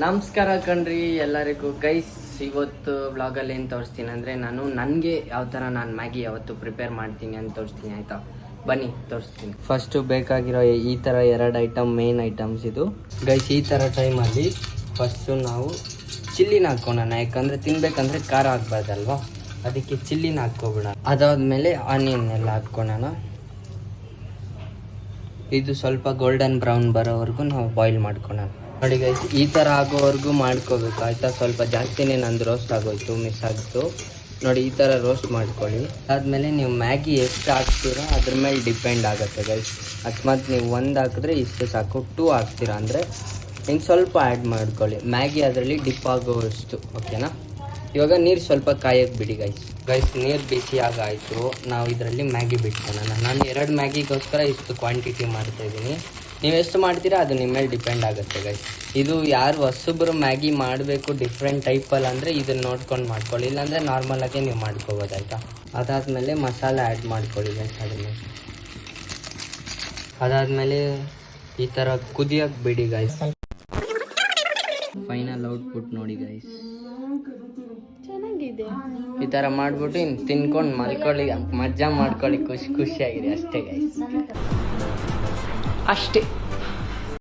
ನಮಸ್ಕಾರ ಕಣ್ರಿ ಎಲ್ಲರಿಗೂ ಗೈಸ್. ಇವತ್ತು ವ್ಲಾಗಲ್ಲಿ ಏನು ತೋರಿಸ್ತೀನಿ ಅಂದರೆ ನನಗೆ ಯಾವ ಥರ ನಾನು ಮ್ಯಾಗಿ ಯಾವತ್ತು ಪ್ರಿಪೇರ್ ಮಾಡ್ತೀನಿ ಅಂತ ತೋರಿಸ್ತೀನಿ. ಆಯಿತಾ, ಬನ್ನಿ ತೋರಿಸ್ತೀನಿ. ಫಸ್ಟು ಬೇಕಾಗಿರೋ ಈ ಥರ 2 ಐಟಮ್ ಮೇನ್ ಐಟಮ್ಸ್ ಇದು ಗೈಸ್. ಈ ಥರ ಟೈಮಲ್ಲಿ ಫಸ್ಟು ನಾವು ಚಿಲ್ಲಿನ ಹಾಕ್ಕೊಳೋಣ, ಯಾಕಂದರೆ ತಿನ್ಬೇಕಂದ್ರೆ ಖಾರ ಆಗಬಾರ್ದಲ್ವಾ, ಅದಕ್ಕೆ ಚಿಲ್ಲಿನ ಹಾಕ್ಕೊಬಿಡೋಣ. ಅದಾದಮೇಲೆ ಆನಿಯನ್ ಎಲ್ಲ ಹಾಕ್ಕೊಳೋಣ. ಇದು ಸ್ವಲ್ಪ ಗೋಲ್ಡನ್ ಬ್ರೌನ್ ಬರೋವರೆಗೂ ನಾವು ಬಾಯ್ಲ್ ಮಾಡ್ಕೊಳೋಣ. ನೋಡಿ ಗೈಸ್, ಈ ಥರ ಆಗೋವರೆಗೂ ಮಾಡ್ಕೋಬೇಕು. ಆಯಿತಾ, ಸ್ವಲ್ಪ ಜಾಸ್ತಿನೇ ನಂದು ರೋಸ್ಟ್ ಆಗೋಯ್ತು, ಮಿಸ್ ಆಗಿತ್ತು. ನೋಡಿ, ಈ ಥರ ರೋಸ್ಟ್ ಮಾಡ್ಕೊಳ್ಳಿ. ಅದಾದಮೇಲೆ ನೀವು ಮ್ಯಾಗಿ ಎಷ್ಟು ಹಾಕ್ತೀರೋ ಅದ್ರ ಮೇಲೆ ಡಿಪೆಂಡ್ ಆಗುತ್ತೆ ಗೈಸ್. ಅಕಸ್ಮಾತ್ ನೀವು 1 ಹಾಕಿದ್ರೆ ಇಷ್ಟು ಸಾಕು, 2 ಹಾಕ್ತೀರಾ ಅಂದರೆ ಹಿಂಗೆ ಸ್ವಲ್ಪ ಆ್ಯಡ್ ಮಾಡ್ಕೊಳ್ಳಿ. ಮ್ಯಾಗಿ ಅದರಲ್ಲಿ ಡಿಪ್ ಆಗೋವಷ್ಟು, ಓಕೆನಾ. ಇವಾಗ ನೀರು ಸ್ವಲ್ಪ ಕಾಯಕ್ಕೆ ಬಿಡಿ ಗೈಸ್. ನೀರು ಬಿಸಿ ಆಗಾಯಿತು, ನಾವು ಇದರಲ್ಲಿ ಮ್ಯಾಗಿ ಬಿಟ್ಕೊಳ್ಳೋಣ. ನಾನು 2 ಮ್ಯಾಗಿಗೋಸ್ಕರ ಇಷ್ಟು ಕ್ವಾಂಟಿಟಿ ಮಾಡ್ತಾಯಿದ್ದೀನಿ. ನೀವು ಎಷ್ಟು ಮಾಡ್ತೀರಾ ಅದು ನಿಮ್ಮ ಮೇಲೆ ಡಿಪೆಂಡ್ ಆಗುತ್ತೆ ಗೈಸ್. ಇದು ಯಾರು ಹೊಸಬ್ರು ಮ್ಯಾಗಿ ಮಾಡಬೇಕು ಡಿಫ್ರೆಂಟ್ ಟೈಪಲ್ಲಿ ಅಂದರೆ ಇದನ್ನು ನೋಡ್ಕೊಂಡು ಮಾಡ್ಕೊಳ್ಳಿ, ಇಲ್ಲಾಂದರೆ ನಾರ್ಮಲಾಗೆ ನೀವು ಮಾಡ್ಕೋಬೋದು. ಆಯಿತಾ, ಅದಾದಮೇಲೆ ಮಸಾಲೆ ಆ್ಯಡ್ ಮಾಡ್ಕೊಳ್ಳಿ ಗೈಸ್. ಅದಾದಮೇಲೆ ಈ ಥರ ಕುದಿಯೋಕ್ಕೆ ಬಿಡಿ ಗೈಸ್. ಫೈನಲ್ ಔಟ್ಪುಟ್ ನೋಡಿ ಗೈಸ್, ಚೆನ್ನಾಗಿದೆ. ಈ ಥರ ಮಾಡಿಬಿಟ್ಟು ಇನ್ನು ತಿನ್ಕೊಂಡು ಮಲ್ಕೊಳ್ಳಿ, ಮಜಾ ಮಾಡ್ಕೊಳ್ಳಿ, ಖುಷಿಯಾಗಿದೆ ಅಷ್ಟೇ ಗೈಸ್, ಅಷ್ಟೇ.